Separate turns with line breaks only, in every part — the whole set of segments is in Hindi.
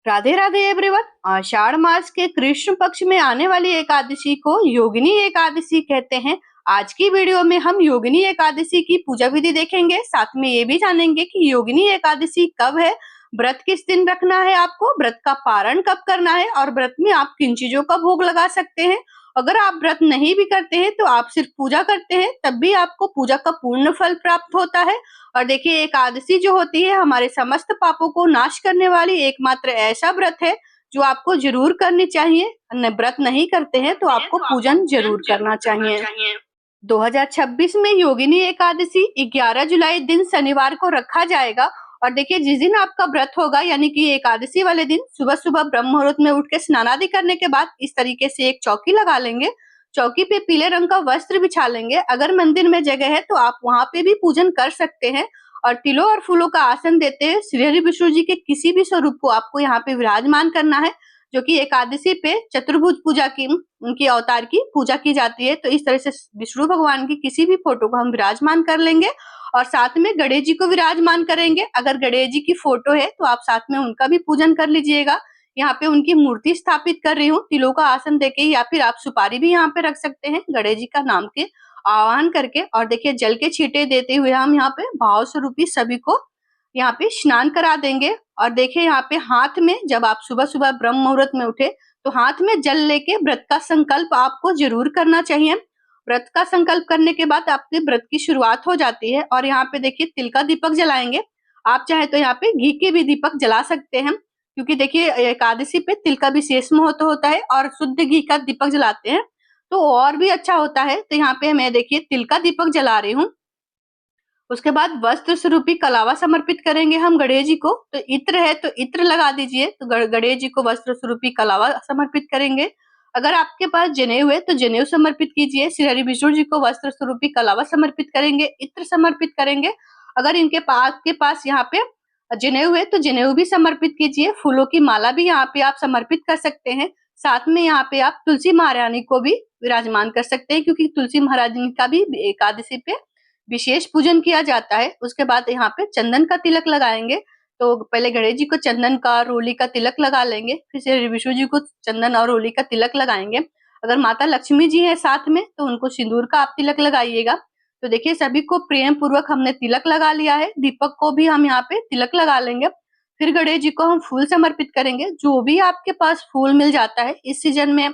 राधे राधे एवरीवन। आषाढ़ मास के कृष्ण पक्ष में आने वाली एकादशी को योगिनी एकादशी कहते हैं। आज की वीडियो में हम योगिनी एकादशी की पूजा विधि देखेंगे, साथ में ये भी जानेंगे कि योगिनी एकादशी कब है, व्रत किस दिन रखना है, आपको व्रत का पारण कब करना है और व्रत में आप किन चीजों का भोग लगा सकते हैं। अगर आप व्रत नहीं भी करते हैं तो आप सिर्फ पूजा करते हैं तब भी आपको पूजा का पूर्ण फल प्राप्त होता है। और देखिए, एकादशी जो होती है हमारे समस्त पापों को नाश करने वाली एकमात्र ऐसा व्रत है जो आपको जरूर करनी चाहिए। व्रत नहीं करते हैं तो आपको पूजन जरूर करना चाहिए। 2026 में योगिनी एकादशी 11 जुलाई दिन शनिवार को रखा जाएगा। और देखिए, जिस दिन आपका व्रत होगा यानी कि एकादशी वाले दिन सुबह सुबह ब्रह्म मुहूर्त में उठ के स्नान आदि करने के बाद इस तरीके से एक चौकी लगा लेंगे। चौकी पे पीले रंग का वस्त्र बिछा लेंगे। अगर मंदिर में जगह है तो आप वहां पे भी पूजन कर सकते हैं। और तिलों और फूलों का आसन देते हैं श्री हरि विष्णु जी के किसी भी स्वरूप को आपको यहाँ पे विराजमान करना है, जो कि एकादशी पे चतुर्भुज पूजा की, उनकी अवतार की पूजा की जाती है। तो इस तरह से विष्णु भगवान की किसी भी फोटो को हम विराजमान कर लेंगे और साथ में गणेश जी को विराजमान करेंगे। अगर गणेश जी की फोटो है तो आप साथ में उनका भी पूजन कर लीजिएगा। यहाँ पे उनकी मूर्ति स्थापित कर रही हूँ तिलों का आसन देके, या फिर आप सुपारी भी यहाँ पे रख सकते हैं गणेश जी का नाम के आह्वान करके। और देखिए, जल के छींटे देते हुए हम यहाँ पे भाव स्वरूपी सभी को यहाँ पे स्नान करा देंगे। और देखिए, यहाँ पे हाथ में जब आप सुबह सुबह ब्रह्म मुहूर्त में उठे तो हाथ में जल लेके व्रत का संकल्प आपको जरूर करना चाहिए। व्रत का संकल्प करने के बाद आपके व्रत की शुरुआत हो जाती है। और यहाँ पे देखिए, तिल का दीपक जलाएंगे। आप चाहे तो यहाँ पे घी के भी दीपक जला सकते हैं, क्योंकि देखिए एकादशी पे तिल का विशेष महत्व होता है और शुद्ध घी का दीपक जलाते हैं तो और भी अच्छा होता है। तो यहाँ पे मैं देखिए तिल का दीपक जला रही हूँ। उसके बाद वस्त्र स्वरूपी कलावा समर्पित करेंगे हम गणेश जी को। तो इत्र है तो इत्र लगा दीजिए। तो गणेश जी को वस्त्र स्वरूपी कलावा समर्पित करेंगे। अगर आपके पास जनेऊ है तो जनेऊ समर्पित कीजिए। श्री हरि विष्णु जी को वस्त्र स्वरूपी कलावा समर्पित करेंगे, इत्र समर्पित करेंगे। अगर इनके पास के पास यहाँ पे जनेऊ है तो जनेऊ भी समर्पित कीजिए। फूलों की माला भी यहाँ पे आप समर्पित कर सकते हैं। साथ में यहाँ पे आप तुलसी महारानी को भी विराजमान कर सकते हैं, क्योंकि तुलसी महारानी का भी एकादशी पे विशेष पूजन किया जाता है। उसके बाद यहाँ पे चंदन का तिलक लगाएंगे। तो पहले गणेश जी को चंदन का रोली का तिलक लगा लेंगे, फिर श्री विष्णु जी को चंदन और रोली का तिलक लगाएंगे। अगर माता लक्ष्मी जी है साथ में तो उनको सिंदूर का आप तिलक लगाइएगा। तो देखिए, सभी को प्रेम पूर्वक हमने तिलक लगा लिया है। दीपक को भी हम यहाँ पे तिलक लगा लेंगे। फिर गणेश जी को हम फूल समर्पित करेंगे। जो भी आपके पास फूल मिल जाता है इस सीजन में,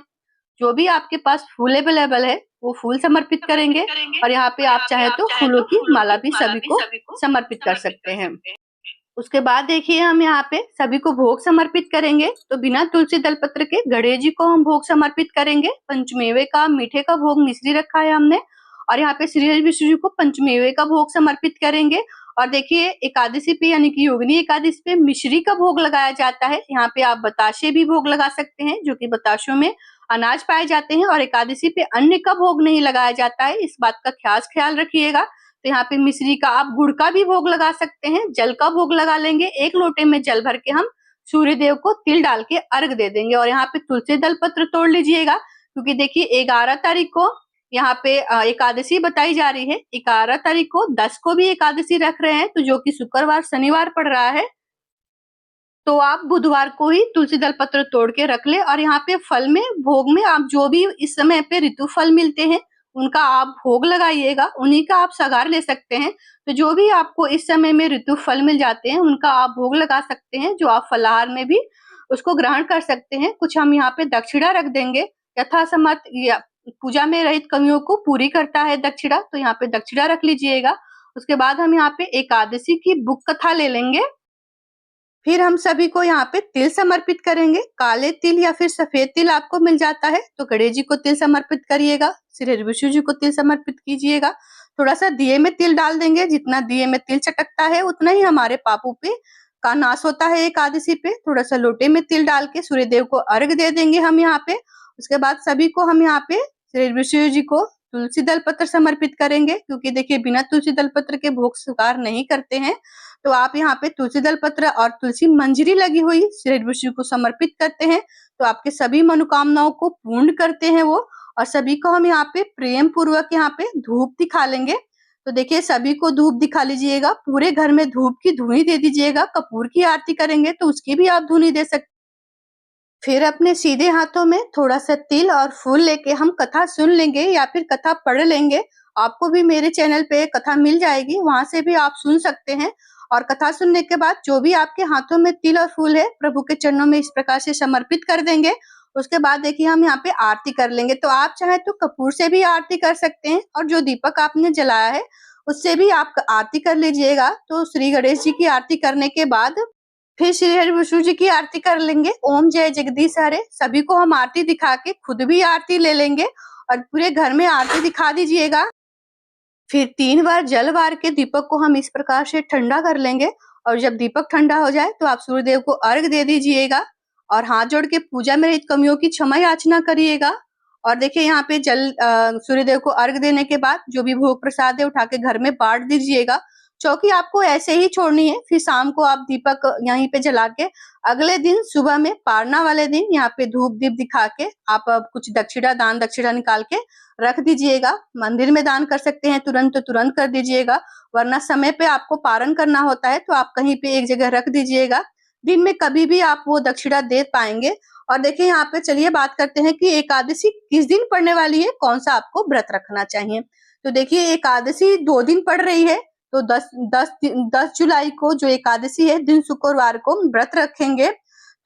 जो भी आपके पास फूल अवेलेबल है वो फूल समर्पित करेंगे। और यहाँ पे आप चाहे तो फूलों की माला भी सभी को समर्पित कर सकते हैं। उसके बाद देखिए, हम यहाँ पे सभी को भोग समर्पित करेंगे। तो बिना तुलसी दलपत्र के गणेश जी को हम भोग समर्पित करेंगे। पंचमेवे का मीठे का भोग मिश्री रखा है हमने। और यहाँ पे श्री हरि विष्णु जी को पंचमेवे का भोग समर्पित करेंगे। और देखिए, एकादशी पे यानी कि योगिनी एकादशी पे मिश्री का भोग लगाया जाता है। यहाँ पे आप बताशे भी भोग लगा सकते हैं, जो कि बताशों में अनाज पाए जाते हैं। और एकादशी पे अन्न का भोग नहीं लगाया जाता है, इस बात का खास ख्याल रखिएगा। तो यहाँ पे मिश्री का, आप गुड़ का भी भोग लगा सकते हैं। जल का भोग लगा लेंगे। एक लोटे में जल भर के हम सूर्य देव को तिल डाल के अर्घ दे देंगे। और यहाँ पे तुलसी दल पत्र तोड़ लीजिएगा, क्योंकि देखिए 11 तारीख को यहाँ पे एकादशी बताई जा रही है। 11 तारीख को 10 को भी एकादशी रख रहे हैं, तो जो कि शुक्रवार शनिवार पड़ रहा है। तो आप बुधवार को ही तुलसी दल पत्र तोड़ के रख ले। और यहाँ पे फल में, भोग में आप जो भी इस समय पे ऋतु फल मिलते हैं उनका आप भोग लगाइएगा, उन्हीं का आप सगार ले सकते हैं। तो जो भी आपको इस समय में ऋतु फल मिल जाते हैं उनका आप भोग लगा सकते हैं, जो आप फलाहार में भी उसको ग्रहण कर सकते हैं। कुछ हम यहाँ पे दक्षिणा रख देंगे। यथासमर्थ पूजा में रहित कमियों को पूरी करता है दक्षिणा, तो यहाँ पे दक्षिणा रख लीजिएगा। उसके बाद हम यहाँ पे एकादशी की बुक कथा ले लेंगे। फिर हम सभी को यहाँ पे तिल समर्पित करेंगे। काले तिल या फिर सफेद तिल आपको मिल जाता है तो गणेश जी को तिल समर्पित करिएगा। श्री हरि विष्णु जी को तिल समर्पित कीजिएगा। थोड़ा सा दिए में तिल डाल देंगे। जितना दिए में तिल चटकता है उतना ही हमारे पापों पे का नाश होता है एकादशी पे। थोड़ा सा लोटे में तिल डाल के सूर्य देव को अर्घ दे देंगे हम यहाँ पे। उसके बाद सभी को हम यहाँ पे श्री हरि विष्णु जी को तुलसी दल पत्र समर्पित करेंगे, क्योंकि देखिए बिना तुलसी दल पत्र के भोग स्वीकार नहीं करते हैं। तो आप यहाँ पे तुलसी दल पत्र और तुलसी मंजरी लगी हुई श्री हरि विष्णु को समर्पित करते हैं, तो आपके सभी मनोकामनाओं को पूर्ण करते हैं वो। और सभी को हम यहाँ पे प्रेम पूर्वक यहाँ पे धूप दिखा लेंगे। तो देखिए, सभी को धूप दिखा लीजिएगा। पूरे घर में धूप की धुनी दे दीजिएगा। कपूर की आरती करेंगे तो उसकी भी आप धुनी दे सकते फिर अपने सीधे हाथों में थोड़ा सा तिल और फूल लेके हम कथा सुन लेंगे या फिर कथा पढ़ लेंगे। आपको भी मेरे चैनल पे कथा मिल जाएगी, वहां से भी आप सुन सकते हैं। और कथा सुनने के बाद जो भी आपके हाथों में तिल और फूल है, प्रभु के चरणों में इस प्रकार से समर्पित कर देंगे। उसके बाद देखिए हम यहाँ पे आरती कर लेंगे। तो आप चाहे तो कपूर से भी आरती कर सकते हैं, और जो दीपक आपने जलाया है उससे भी आप आरती कर लीजिएगा। तो श्री गणेश जी की आरती करने के बाद फिर श्री हरि विष्णु जी की आरती कर लेंगे। ओम जय जगदीश हरे, सभी को हम आरती दिखा के खुद भी आरती ले लेंगे और पूरे घर में आरती दिखा दीजिएगा। फिर 3 बार जल वार के दीपक को हम इस प्रकार से ठंडा कर लेंगे। और जब दीपक ठंडा हो जाए तो आप सूर्यदेव को अर्घ दे दीजिएगा और हाथ जोड़ के पूजा में रहित कमियों की क्षमा याचना करिएगा। और देखिए यहाँ पे सूर्यदेव को अर्घ देने के बाद जो भी भोग प्रसाद है उठा के घर में बांट दीजिएगा। चौकी आपको ऐसे ही छोड़नी है। फिर शाम को आप दीपक यहीं पे जला के अगले दिन सुबह में पारना वाले दिन यहाँ पे धूप दीप दिखा के आप कुछ दक्षिणा दान दक्षिणा निकाल के रख दीजिएगा। मंदिर में दान कर सकते हैं, तुरंत तुरंत कर दीजिएगा, वरना समय पे आपको पारण करना होता है तो आप कहीं पे एक जगह रख दीजिएगा। दिन में कभी भी आप वो दक्षिणा दे पाएंगे। और देखिए यहाँ पे चलिए बात करते हैं कि एकादशी किस दिन पड़ने वाली है, कौन सा आपको व्रत रखना चाहिए। तो देखिए एकादशी 2 दिन पड़ रही है। तो 10 जुलाई को जो एकादशी है दिन शुक्रवार को व्रत रखेंगे,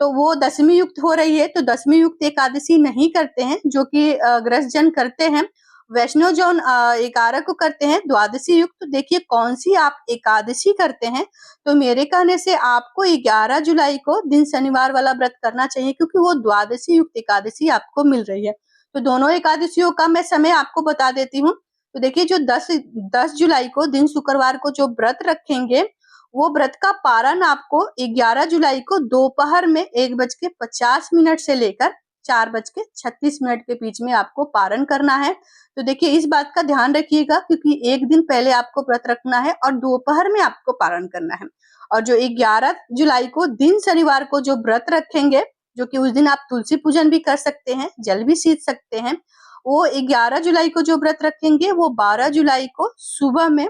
तो वो दशमी युक्त हो रही है। तो दशमी युक्त एकादशी नहीं करते हैं, जो कि ग्रस्त जन करते हैं। वैष्णव जन 11 को करते हैं द्वादशी युक्त। तो देखिए कौन सी आप एकादशी करते हैं। तो मेरे कहने से आपको 11 जुलाई को दिन शनिवार वाला व्रत करना चाहिए, क्योंकि वो द्वादशी युक्त एकादशी आपको मिल रही है। तो दोनों एकादशियों का मैं समय आपको बता देती हूँ। तो देखिए जो 10 जुलाई को दिन शुक्रवार को जो व्रत रखेंगे, वो व्रत का पारण आपको 11 जुलाई को दोपहर में 1:50 से लेकर 4:36 के बीच में आपको पारण करना है। तो देखिए इस बात का ध्यान रखिएगा, क्योंकि एक दिन पहले आपको व्रत रखना है और दोपहर में आपको पारण करना है। और जो 11 जुलाई को दिन शनिवार को जो व्रत रखेंगे, जो कि उस दिन आप तुलसी पूजन भी कर सकते हैं, जल भी सींच सकते हैं, वो 11 जुलाई को जो व्रत रखेंगे वो 12 जुलाई को सुबह में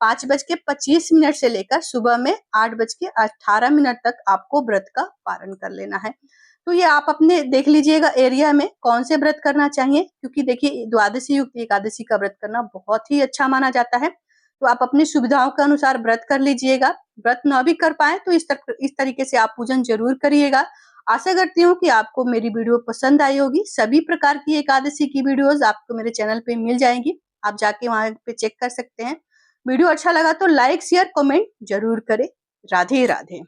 5:25 से लेकर सुबह में 8:18 तक आपको व्रत का पारण कर लेना है। तो ये आप अपने देख लीजिएगा एरिया में कौन से व्रत करना चाहिए, क्योंकि देखिए द्वादशी युक्त एकादशी का व्रत करना बहुत ही अच्छा माना जाता है। तो आप अपनी सुविधाओं के अनुसार व्रत कर लीजिएगा। व्रत न भी कर पाए तो इस तरीके से आप पूजन जरूर करिएगा। आशा करती हूँ कि आपको मेरी वीडियो पसंद आई होगी। सभी प्रकार की एकादशी की वीडियोस आपको मेरे चैनल पे मिल जाएंगी, आप जाके वहां पे चेक कर सकते हैं। वीडियो अच्छा लगा तो लाइक शेयर कमेंट जरूर करें। राधे राधे।